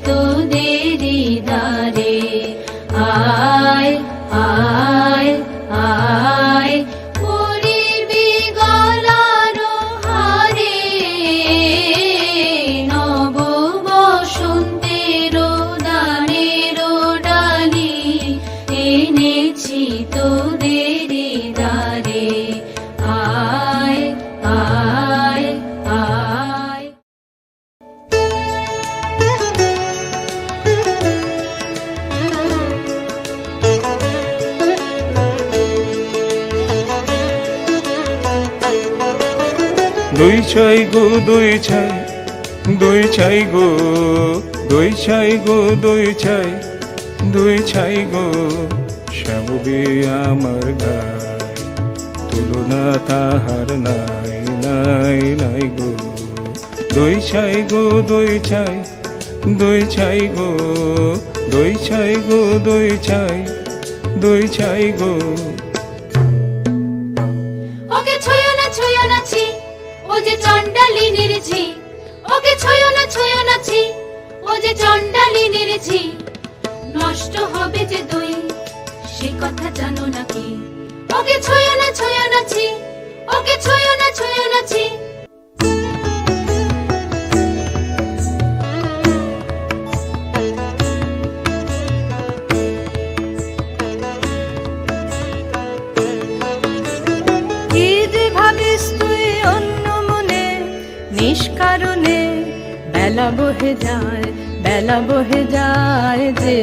তোদেরি দ্বারে। আয় আয় আয় পড়িবি গলার হারে, নব বসন্তের দানের ডালি এনেছি তোদেরি দ্বারে। আয় আয় আয়। দুই ছাই গো দুই ছাই, দুই ছাই গো, দুই ছাই গো, দুই ছাই, দুই ছাই গো, শ্যামবি আমার গায়, তুলনা তাহার নাই নাই নাই গো। দুই ছাই গো দুই ছাই, দুই ছাই গো, দুই ছাই গো, দুই ছাই, দুই ছাই গো। ওকে ছুঁয়ো না ছি, ও যে চণ্ডালিনীর ঝি। ওকে ছুঁয়ো না ছি, ও যে চণ্ডালিনীর ঝি। নষ্ট হবে যে দই, সে কথা জানো নাকি? ওকে ছুঁয়ো না ছি, ওকে ছুঁয়ো না ছি। কি যে ভাবিস তুই অন্য মনে, নিষ্কারণে বেলা বহে যায়, বেলা বহে যায় যে।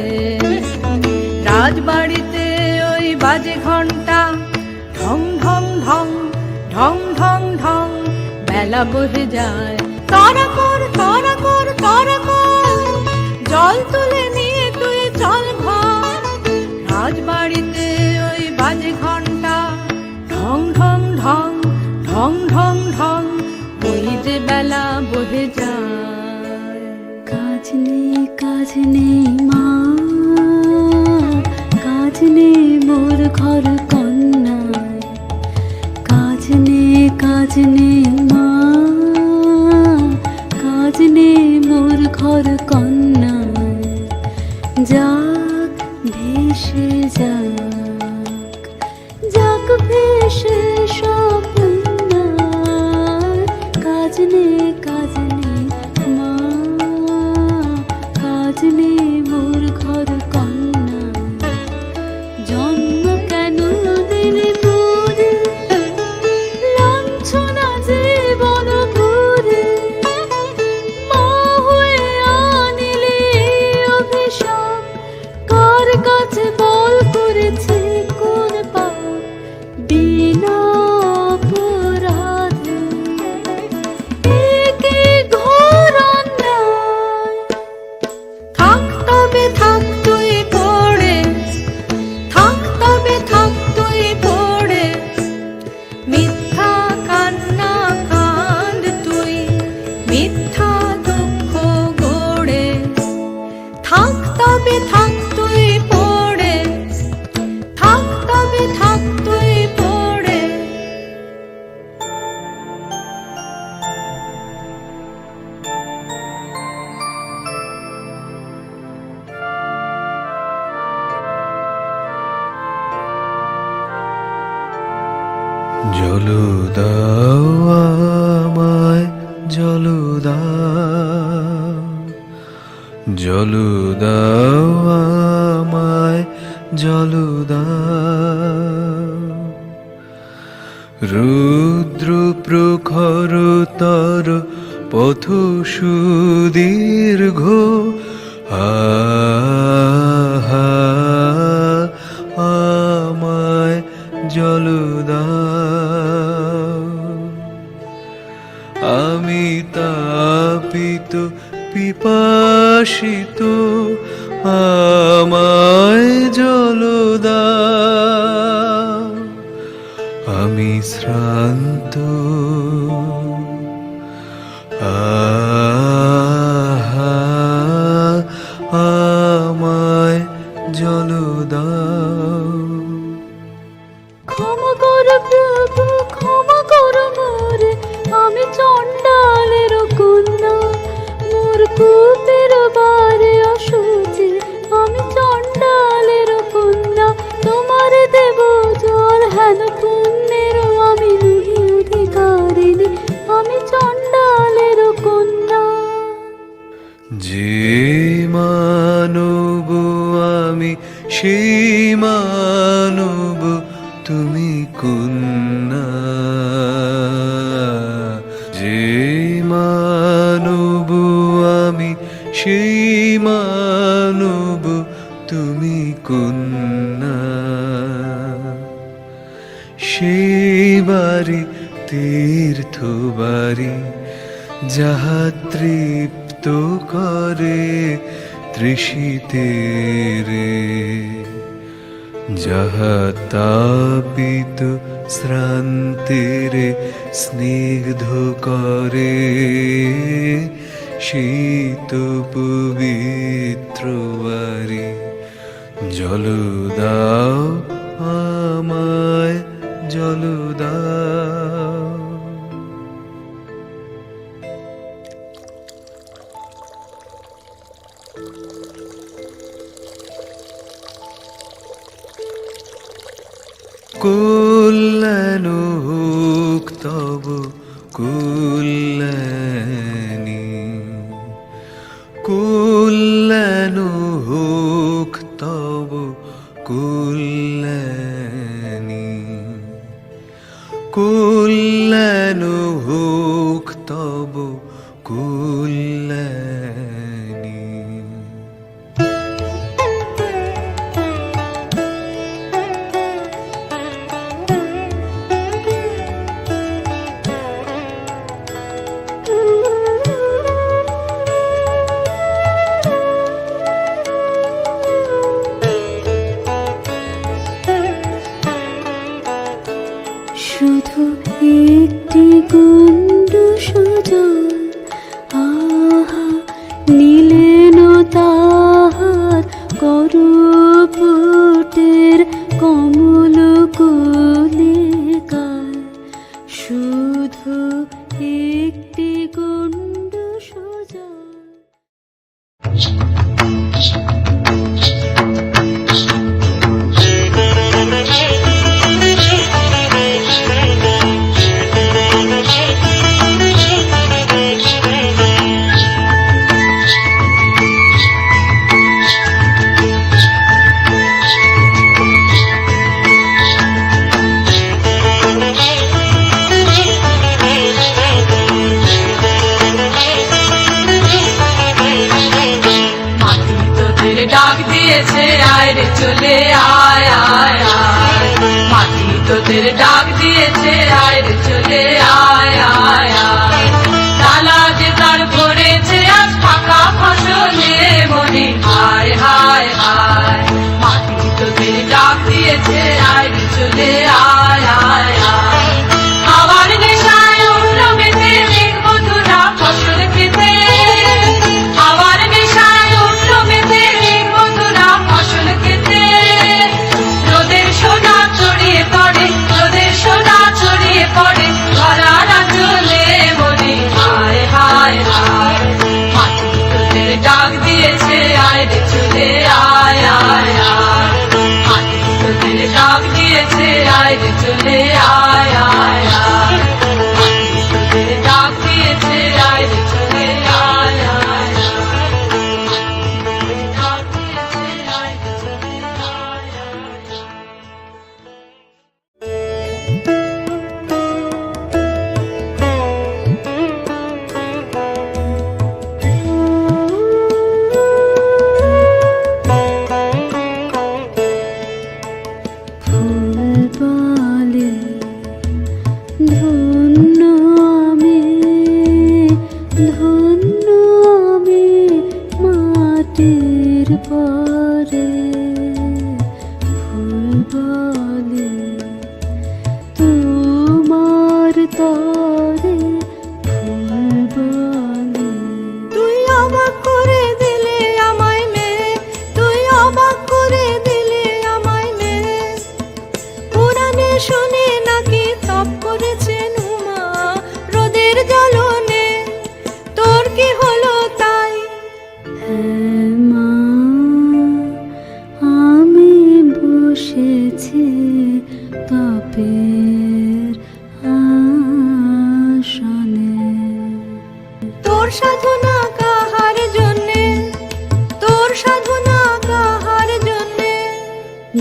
রাজবাড়িতে ওই বাজে ঘন্টা, ঢং ঢং ঢং, ঢং ঢং ঢং, বেলা বহে যায়। তারা কর তারা কর তারা কর, জল তুলে নিয়ে তুই চল ঘর। রাজবাড়িতে ওই বাজে ঘন্টা, ঢং ঢং ঢং, ঢং ঢং ঢং, ওই যে বেলা বহে যায়। কাজ নেই মা, কাজ নেই মোর ঘর কন্যায়। কাজ নেই মা, কাজ নেই মোর ঘর কন্যায়। যাক ভেসে যাক, যাক ভেসে স্বপ্ন। কাজ নেই মা, কাজ নেই মোর ঘর কন্যা। জন্ম কেন দিলে মোরে, লাঞ্ছনা জীবন ভরে। মা হয়ে আনিলে অভিশাপ, কার কাছে বল করেছে কোন পাপ? বিনা অপরাধে একে ঘোর অন্যায়। থাক তবে থাক তুই পড়ে, থাক তবে থাক তুই পড়ে, মিথ্যা কান্না কান্দ তুই, মিথ্যা দুঃখ গড়ে। থাক তবে থাক তুই পড়ে, থাক তবে থাক তুই পড়ে। জল দাও আমায়, জল দাও, জল দাও আমায়, জল দাও। রুদ্র প্রখর তর পথ সুদীর্ঘ, আমায় জল দাও। আমি তাপিত পিপাসিত, আমায় জল দাও। আমি শ্রান্ত, আমায় জল দাও। ক্ষমা কর প্রভু, ক্ষমা কর মোরে, আমি চণ্ডালের কন্যা। মোর কূপের বারে মানব তুমি কন্যা, যে মানব আমি সেই মানব তুমি কন্যা। সেই বাড়ি তীর্থ বাড়ি যাহা তৃপ্ত করে তৃষিতে রে, যাহা তাপিত শ্রান্তিরে স্নিগ্ধ করে শীত পবিত্র বাড়ি। জল দাও আমায় জল দাও। কল্যাণ হোক তব কল্যাণী, কল্যাণ হোক তব কল্যাণী, কল্যাণ হোক তব কল্যাণী। শুধু একটি গণ্ড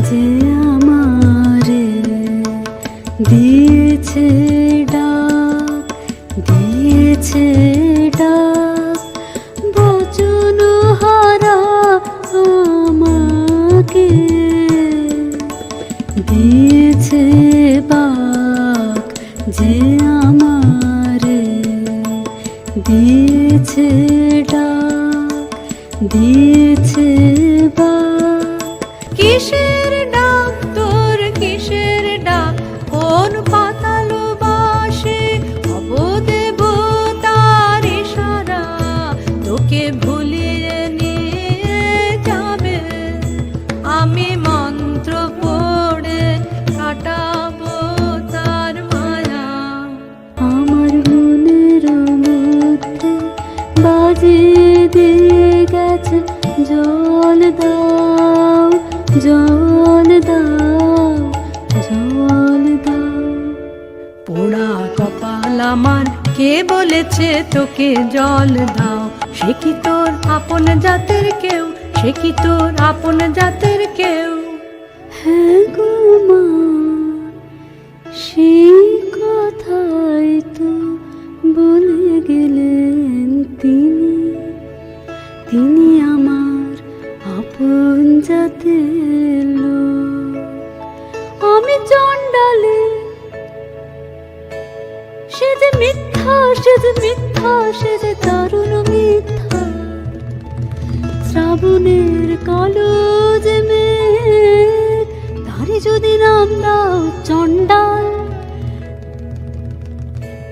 যে আমারে দিয়েছে ডাক, দিয়েছে ডাক, বচন হারা আমাকে দিয়েছে বাক, যে আমারে দিয়েছে ডাক, দিয়েছে বাক। কিসের ডাক তোর, কিসের ডাক, কোন পাতাল বাসে অবদেবতার ইশারা তোকে ভুলিয়ে নিয়ে যাবে। আমি মন্ত্র পড়ে কাটাবো তার মায়া। আমার মনের মধ্যে বাজিয়ে দিয়ে গেছে, জল দাও, জল দাও, জল দাও। পোড়া কপাল আমার, কে বলেছে তোকে জল দাও? সে কি তোর আপন জাতের কেউ? সে কি তোর আপন জাতের কেউ? হ্যাঁ গো মা, সেই কথাই তো বলে গেলেন তিনি। তিনি আমার আপন জাতের লোক। আমি চণ্ডালে, সে যে মিথ্যা, সে যে মিথ্যা, সে যে দারুণ মিথ্যা। শ্রাবণের কালো যে মেঘ, তারে যদি নাম দাও চণ্ডাল,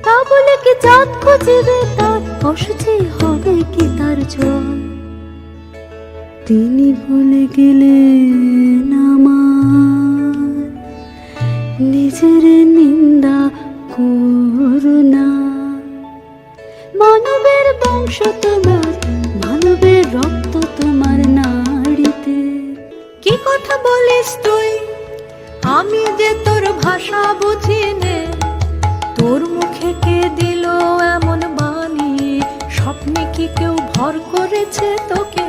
তা বলে কি চাঁদ খুঁজিবে তার অসুচি হবে কি তার জল? তিনি বলে গেলেন আমার, নিজের নিন্দা করুণা। মানবের বংশ তোমার, মানবের রক্ত তোমার নাড়িতে। কি কথা বলিস তুই? আমি যে তোর ভাষা বুঝি নে। তোর মুখে কে দিল এমন বাণী? স্বপ্নে কি কেউ ভর করেছে তোকে,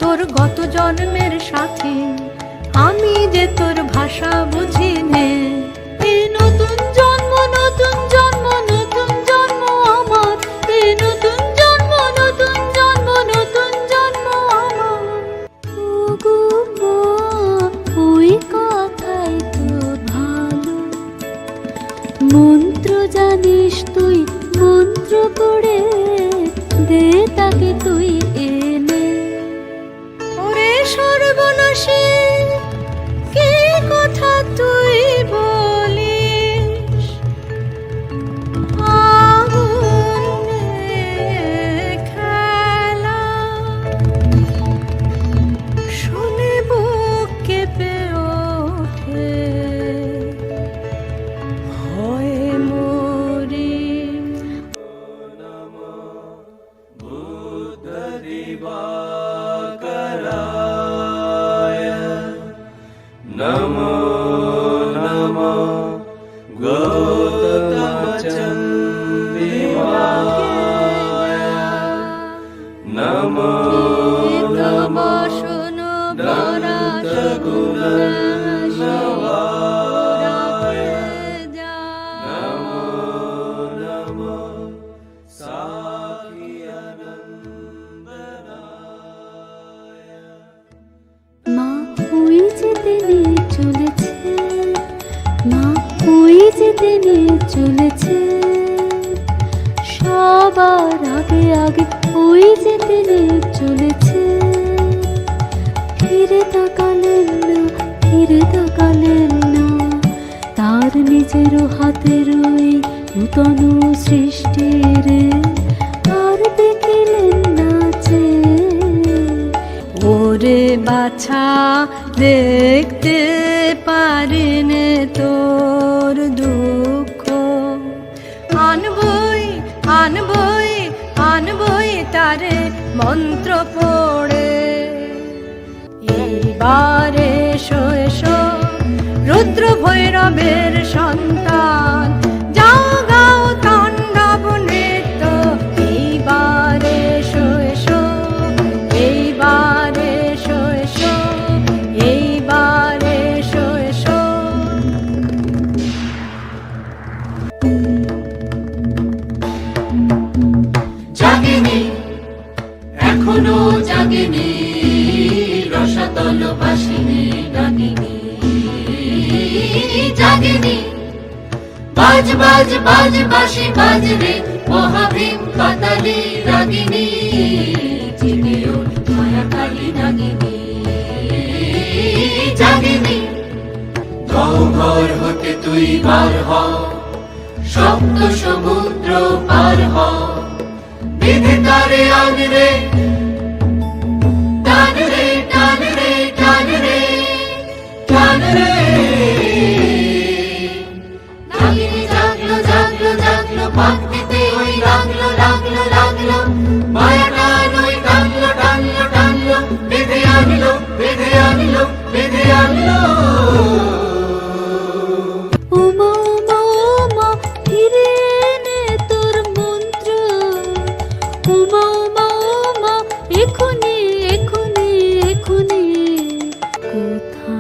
তোর গত জন্মের সাথী? আমি যে তোর ভাষা বুঝি নে। এই নতুন জন্ম, নতুন জন্ম, নতুন জন্ম আমার। এই নতুন জন্ম, নতুন জন্ম, নতুন জন্ম আমার। ওগো মা, ওই কথাই তো ভালো। মন্ত্র জানিস তুই, মন্ত্র পড়ে দে তাকে তুই এনে। ওরে সর্বনাশী, কি কথা তুই বলিস? আগুনে খেলা শুনে বুক কেঁপে ওঠে, ভয়ে মরি। নমো নমো গৌতমচন্দ্রিমায়, নমো নমো শোনো দন্তগুণনবায়, নমো নমো সাখিয়ানন্দনায়। মা ওই যেতে নিয়ে চলেছে, মা ওই যেতে নিয়ে চলেছে। সবার আগে আগে ওই যেতে নিয়ে চলেছে। ফিরে তাকালেন না, ফিরে তাকালেন না, তার নিজেরও হাতের ওই নূতন সৃষ্টির আর দেখিলেন না যে। ওরে বাছা, দেখতে পারিনে তোর দুঃখ। আনবই আনবই আনবই তারে মন্ত্র পড়ে। এইবার এসো এসো রুদ্র ভৈরবের সন্তান, জাগাও তাণ্ডব নৃত্য। এইবার এসো এসো, এইবার এসো এসো, এইবার এসো। বাজ বাজ বাজ বাঁশি বাজ রে মহাভীম পাতালি রাগিনী জেগে ওঠ মায়া কালী নাগিনী জাগিনী গহ্বর হতে তুই বার হ সপ্ত সমুদ্র পার হ বিধাতারে আন রে টান রে টান রে টান রে টান রে নাগিনী জাগলো জাগলো জাগলো ভক্তিতে ওই লাগলো লাগলো লাগলো মায়া টান ওই টানলো টানলো টানলো বেঁধে আনলো বেঁধে আনলো বেঁধে আনলো উমা উমা উমা ফিরে নে তোর মন্ত্র উমা উমা উমা এখনি এখনি এখনি কোথা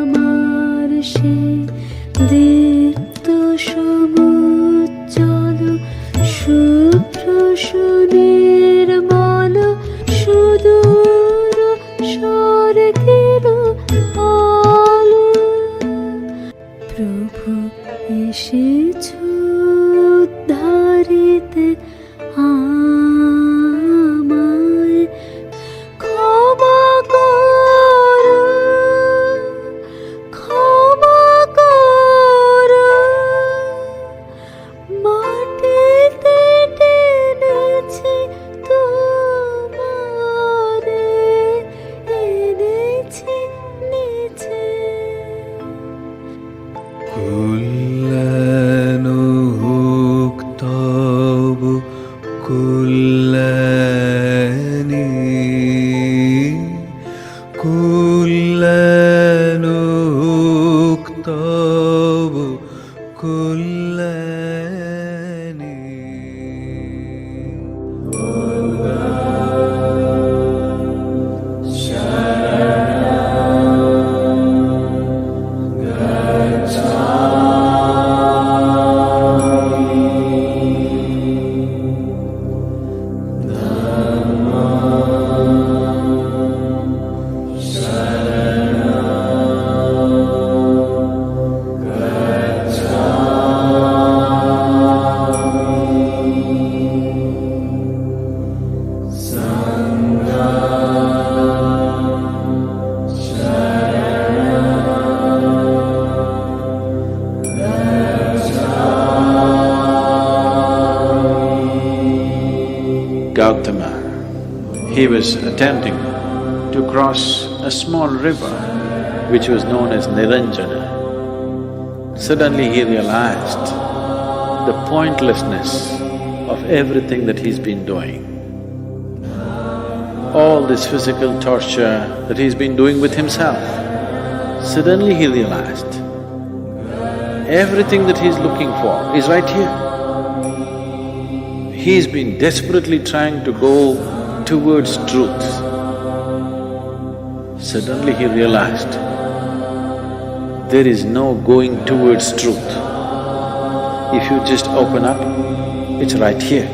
আমার সে দীপ্ত সমুজ্জ্বল শুভ্র সুনির্মল সুদূর স্বর্গের আলো প্রভু এসেছ উদ্ধারিতে আমায় ক্ষমা করো ক্ষমা করো মাটিতে টেনেছি তোমারে এনেছি নিচে কল্যাণ হোক তব কল্যাণী কল্যাণ হোক তব Kalyani Gautama, he was attempting to cross a small river which was known as Niranjana. Suddenly he realized the pointlessness of everything that he's been doing. All this physical torture that he's been doing with himself. Suddenly he realized everything that he's looking for is right here. He's been desperately trying to go towards truth. Suddenly he realized there is no going towards truth. If you just open up, it's right here.